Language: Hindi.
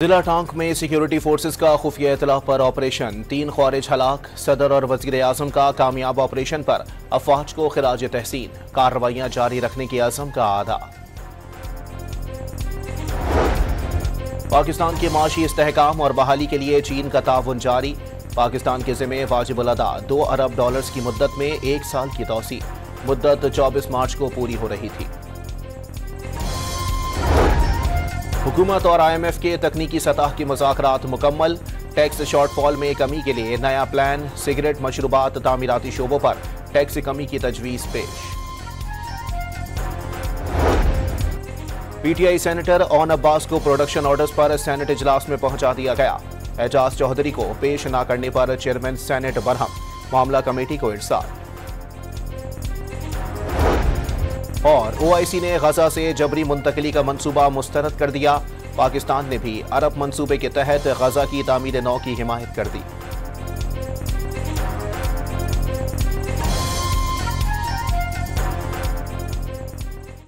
जिला टांक में सिक्योरिटी फोर्सेस का खुफिया इतला पर ऑपरेशन, 3 ख्वारिज हलाक। सदर और वजीर आजम का कामयाब ऑपरेशन पर अफवाज को खिराज तहसीन, कार्रवाइयां जारी रखने की आज़म का आदा। पाकिस्तान के माशी इस्तेहकाम और बहाली के लिए चीन का ताउन जारी। पाकिस्तान के ज़िम्मे वाजिबुल अदा $2 अरब की मुद्दत में 1 साल की तौसी। मुद्दत 24 मार्च को पूरी हो रही थी। हुकूमत और IMF के तकनीकी सतह की मुज़ाकरात मुकम्मल। टैक्स शॉर्टफॉल में कमी के लिए नया प्लान। सिगरेट, मशरूबात, तामीराती शोबों पर टैक्स कमी की तजवीज़ पेश। PTI सेनेटर ओन अब्बास को प्रोडक्शन ऑर्डर्स पर सेनेट इजलास में पहुंचा दिया गया। एजाज चौधरी को पेश न करने पर चेयरमैन सेनेट बरहम, मामला कमेटी को इरसाल। और OIC ने गजा से जबरी मुंतकली का मंसूबा मुस्तरद कर दिया। पाकिस्तान ने भी अरब मंसूबे के तहत गजा की तामीर नौ की हिमायत कर दी।